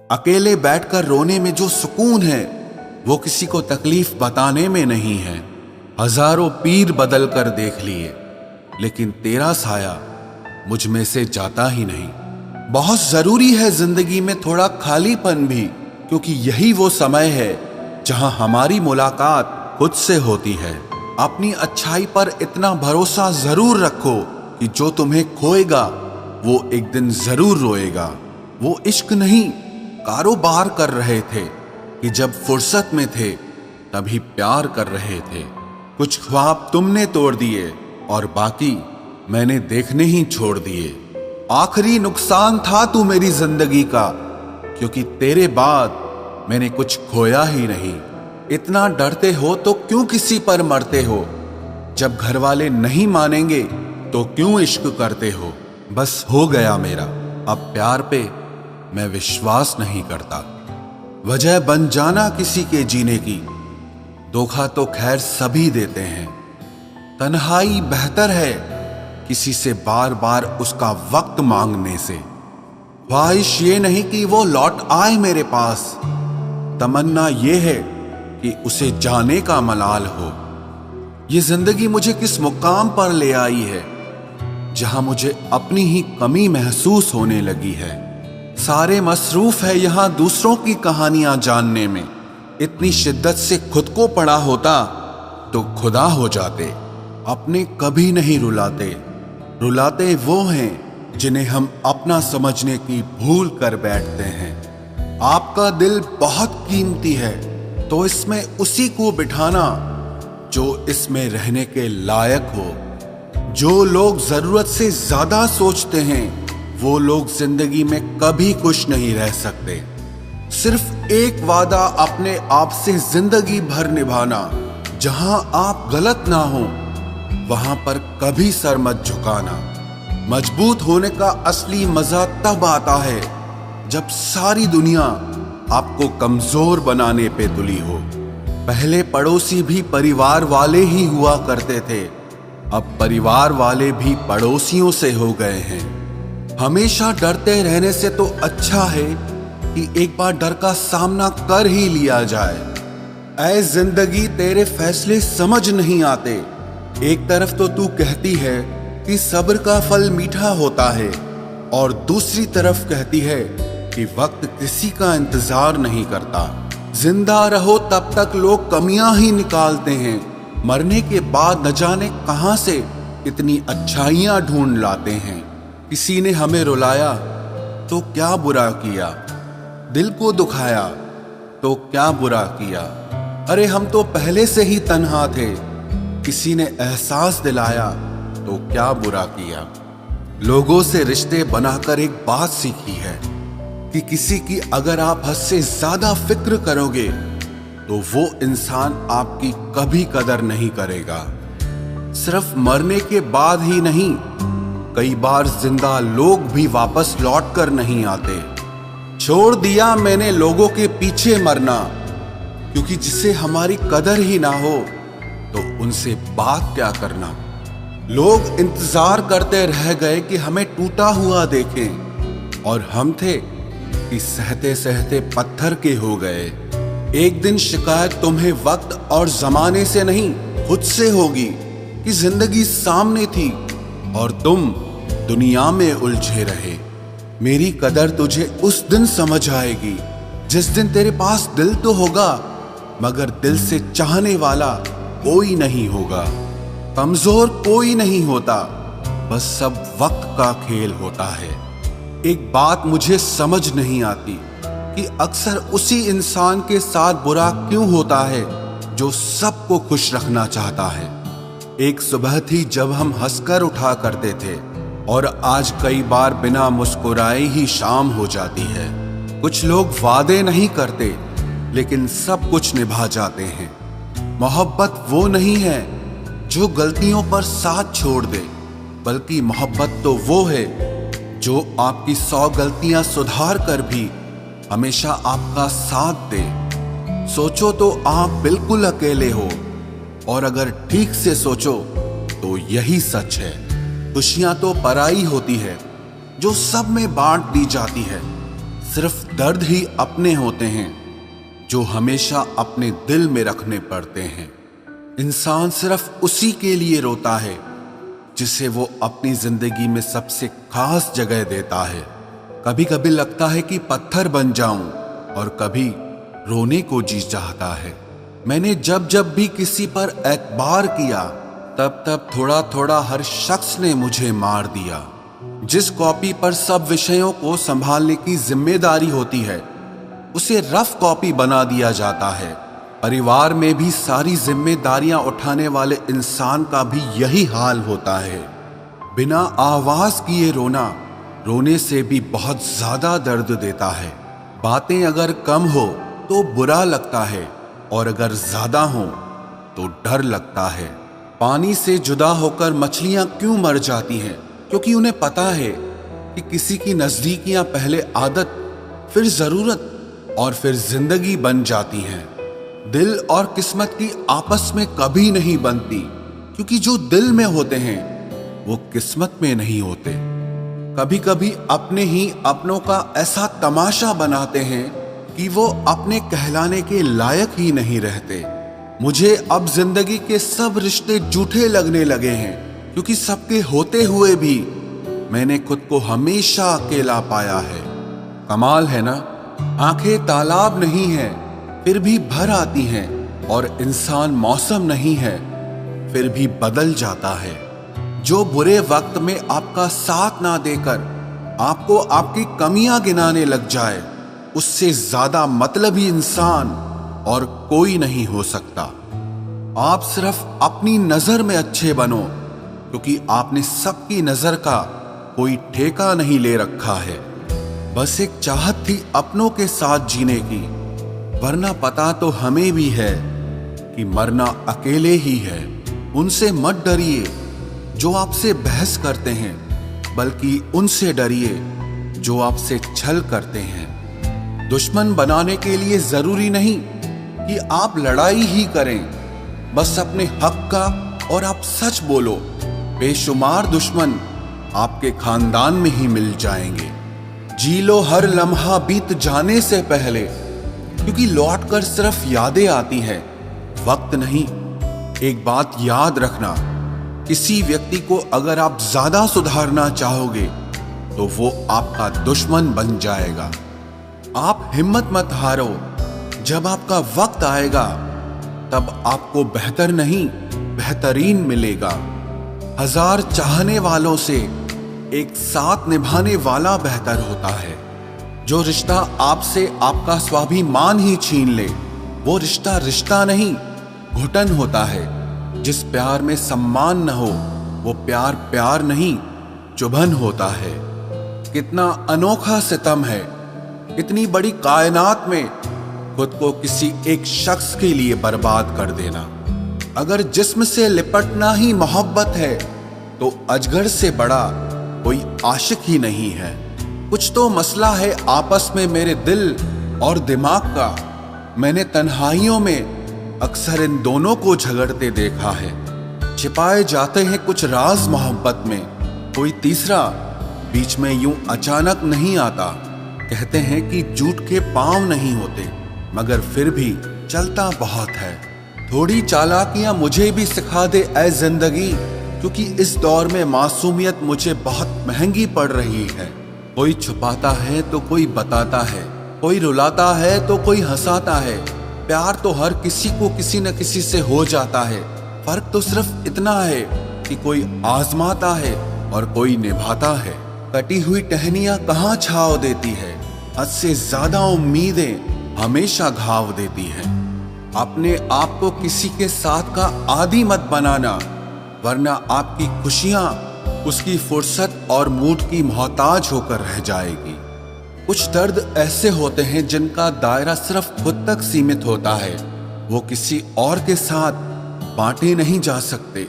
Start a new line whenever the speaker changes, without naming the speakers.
अकेले बैठकर रोने में जो सुकून है वो किसी को तकलीफ बताने में नहीं है। हजारों पीर बदल कर देख लिए, लेकिन तेरा साया मुझ में से जाता ही नहीं। बहुत जरूरी है जिंदगी में थोड़ा खालीपन भी, क्योंकि यही वो समय है जहां हमारी मुलाकात खुद से होती है। अपनी अच्छाई पर इतना भरोसा जरूर रखो कि जो तुम्हें खोएगा वो एक दिन जरूर रोएगा। वो इश्क नहीं, कारोबार कर रहे थे कि जब फुर्सत में थे तभी प्यार कर रहे थे। कुछ ख्वाब तुमने तोड़ दिए और बाकी मैंने देखने ही छोड़ दिए। आखिरी नुकसान था तू मेरी जिंदगी का, क्योंकि तेरे बाद मैंने कुछ खोया ही नहीं। इतना डरते हो तो क्यों किसी पर मरते हो? जब घर वाले नहीं मानेंगे तो क्यों इश्क करते हो? बस हो गया मेरा, अब प्यार पे मैं विश्वास नहीं करता। वजह बन जाना किसी के जीने की, धोखा तो खैर सभी देते हैं। तन्हाई बेहतर है किसी से बार बार उसका वक्त मांगने से। ख्वाहिश ये नहीं कि वो लौट आए मेरे पास, तमन्ना ये है कि उसे जाने का मलाल हो। ये जिंदगी मुझे किस मुकाम पर ले आई है जहां मुझे अपनी ही कमी महसूस होने लगी है। सारे मसरूफ है यहां दूसरों की कहानियां जानने में। इतनी शिद्दत से खुद को पड़ा होता तो खुदा हो जाते। अपने कभी नहीं रुलाते, रुलाते वो हैं जिन्हें हम अपना समझने की भूल कर बैठते हैं। आपका दिल बहुत कीमती है, तो इसमें उसी को बिठाना जो इसमें रहने के लायक हो। जो लोग जरूरत से ज्यादा सोचते हैं वो लोग जिंदगी में कभी खुश नहीं रह सकते। सिर्फ एक वादा अपने आप से जिंदगी भर निभाना, जहां आप गलत ना हो वहां पर कभी सर मत झुकाना। मजबूत होने का असली मजा तब आता है जब सारी दुनिया आपको कमजोर बनाने पे तुली हो। पहले पड़ोसी भी परिवार वाले ही हुआ करते थे, अब परिवार वाले भी पड़ोसियों से हो गए हैं। हमेशा डरते रहने से तो अच्छा है कि एक बार डर का सामना कर ही लिया जाए। ऐ जिंदगी तेरे फैसले समझ नहीं आते। एक तरफ तो तू कहती है कि सब्र का फल मीठा होता है, और दूसरी तरफ कहती है कि वक्त किसी का इंतजार नहीं करता। जिंदा रहो तब तक लोग कमियां ही निकालते हैं, मरने के बाद न जाने कहां से इतनी अच्छाइयां ढूंढ लाते हैं। किसी ने हमें रुलाया तो क्या बुरा किया, दिल को दुखाया तो क्या बुरा किया। अरे हम तो पहले से ही तन्हा थे, किसी ने एहसास दिलाया तो क्या बुरा किया। लोगों से रिश्ते बनाकर एक बात सीखी है कि किसी की अगर आप हद से ज्यादा फिक्र करोगे तो वो इंसान आपकी कभी कदर नहीं करेगा। सिर्फ मरने के बाद ही नहीं, कई बार जिंदा लोग भी वापस लौट कर नहीं आते। छोड़ दिया मैंने लोगों के पीछे मरना, क्योंकि जिसे हमारी कदर ही ना हो तो उनसे बात क्या करना। लोग इंतजार करते रह गए कि हमें टूटा हुआ देखें, और हम थे कि सहते सहते पत्थर के हो गए। एक दिन शिकायत तुम्हें वक्त और जमाने से नहीं खुद से होगी कि जिंदगी सामने थी और तुम दुनिया में उलझे रहे। मेरी कदर तुझे उस दिन समझ आएगी जिस दिन तेरे पास दिल तो होगा, मगर दिल से चाहने वाला कोई नहीं होगा। कमजोर कोई नहीं होता, बस सब वक्त का खेल होता है। एक बात मुझे समझ नहीं आती कि अक्सर उसी इंसान के साथ बुरा क्यों होता है जो सबको खुश रखना चाहता है। एक सुबह थी जब हम हंसकर उठा करते थे, और आज कई बार बिना मुस्कुराए ही शाम हो जाती है। कुछ लोग वादे नहीं करते लेकिन सब कुछ निभा जाते हैं। मोहब्बत वो नहीं है जो गलतियों पर साथ छोड़ दे, बल्कि मोहब्बत तो वो है जो आपकी 100 गलतियां सुधार कर भी हमेशा आपका साथ दे। सोचो तो आप बिल्कुल अकेले हो, और अगर ठीक से सोचो तो यही सच है। खुशियां तो पराई होती है जो सब में बांट दी जाती है। सिर्फ दर्द ही अपने होते हैं जो हमेशा अपने दिल में रखने पड़ते हैं। इंसान सिर्फ उसी के लिए रोता है जिसे वो अपनी जिंदगी में सबसे खास जगह देता है। कभी कभी लगता है कि पत्थर बन जाऊं और कभी रोने को जी चाहता है। मैंने जब जब भी किसी पर एतबार किया तब तब थोड़ा थोड़ा हर शख्स ने मुझे मार दिया। जिस कॉपी पर सब विषयों को संभालने की जिम्मेदारी होती है उसे रफ कॉपी बना दिया जाता है। परिवार में भी सारी जिम्मेदारियां उठाने वाले इंसान का भी यही हाल होता है। बिना आवाज किए रोना रोने से भी बहुत ज्यादा दर्द देता है। बातें अगर कम हो तो बुरा लगता है और अगर ज्यादा हो तो डर लगता है। पानी से जुदा होकर मछलियां क्यों मर जाती हैं? क्योंकि उन्हें पता है कि किसी की नजदीकियां पहले आदत, फिर जरूरत और फिर जिंदगी बन जाती हैं। दिल और किस्मत की आपस में कभी नहीं बनती, क्योंकि जो दिल में होते हैं वो किस्मत में नहीं होते। कभी कभी अपने ही अपनों का ऐसा तमाशा बनाते हैं कि वो अपने कहलाने के लायक ही नहीं रहते। मुझे अब जिंदगी के सब रिश्ते झूठे लगने लगे हैं, क्योंकि सबके होते हुए भी मैंने खुद को हमेशा अकेला पाया है। कमाल है ना, आंखें तालाब नहीं है फिर भी भर आती हैं, और इंसान मौसम नहीं है फिर भी बदल जाता है। जो बुरे वक्त में आपका साथ ना देकर आपको आपकी कमियां गिनाने लग जाए, उससे ज्यादा मतलबी इंसान और कोई नहीं हो सकता। आप सिर्फ अपनी नजर में अच्छे बनो, क्योंकि आपने सबकी नजर का कोई ठेका नहीं ले रखा है। बस एक चाहत थी अपनों के साथ जीने की, वरना पता तो हमें भी है कि मरना अकेले ही है। उनसे मत डरिए जो आपसे बहस करते हैं, बल्कि उनसे डरिए जो आपसे छल करते हैं। दुश्मन बनाने के लिए जरूरी नहीं कि आप लड़ाई ही करें, बस अपने हक का और आप सच बोलो। बेशुमार दुश्मन आपके खानदान में ही मिल जाएंगे। जी लो हर लम्हा बीत जाने से पहले, क्योंकि लौटकर सिर्फ यादें आती हैं, वक्त नहीं। एक बात याद रखना, किसी व्यक्ति को अगर आप ज्यादा सुधारना चाहोगे तो वो आपका दुश्मन बन जाएगा। आप हिम्मत मत हारो, जब आपका वक्त आएगा तब आपको बेहतर नहीं बेहतरीन मिलेगा। हजार चाहने वालों से एक साथ निभाने वाला बेहतर होता है। जो रिश्ता आपसे आपका स्वाभिमान ही छीन ले, वो रिश्ता रिश्ता नहीं घुटन होता है। जिस प्यार में सम्मान न हो, वो प्यार प्यार नहीं चुभन होता है। कितना अनोखा सितम है इतनी बड़ी कायनात में खुद को किसी एक शख्स के लिए बर्बाद कर देना। अगर जिस्म से लिपटना ही मोहब्बत है तो अजगर से बड़ा कोई आशिक ही नहीं है। कुछ तो मसला है आपस में मेरे दिल और दिमाग का। मैंने तन्हाइयों में अक्सर इन दोनों को झगड़ते देखा है। छिपाए जाते हैं कुछ राज मोहब्बत में, कोई तीसरा बीच में यूं अचानक नहीं आता। कहते हैं कि झूठ के पांव नहीं होते, मगर फिर भी चलता बहुत है। थोड़ी चालाकियां मुझे भी सिखा दे ऐ जिंदगी, क्योंकि इस दौर में मासूमियत मुझे बहुत महंगी पड़ रही है। कोई छुपाता है तो कोई बताता है, कोई रुलाता है तो कोई हंसाता है। प्यार तो हर किसी को किसी न किसी से हो जाता है। फर्क तो सिर्फ इतना है कि कोई आजमाता है और कोई निभाता है। कटी हुई टहनियां कहाँ छाव देती है, हद से ज्यादा उम्मीदें हमेशा घाव देती हैं। अपने आप को किसी के साथ का आदी मत बनाना, वरना आपकी खुशियां उसकी फुर्सत और मूड की मोहताज होकर रह जाएगी। कुछ दर्द ऐसे होते हैं जिनका दायरा सिर्फ खुद तक सीमित होता है, वो किसी और के साथ बांटे नहीं जा सकते।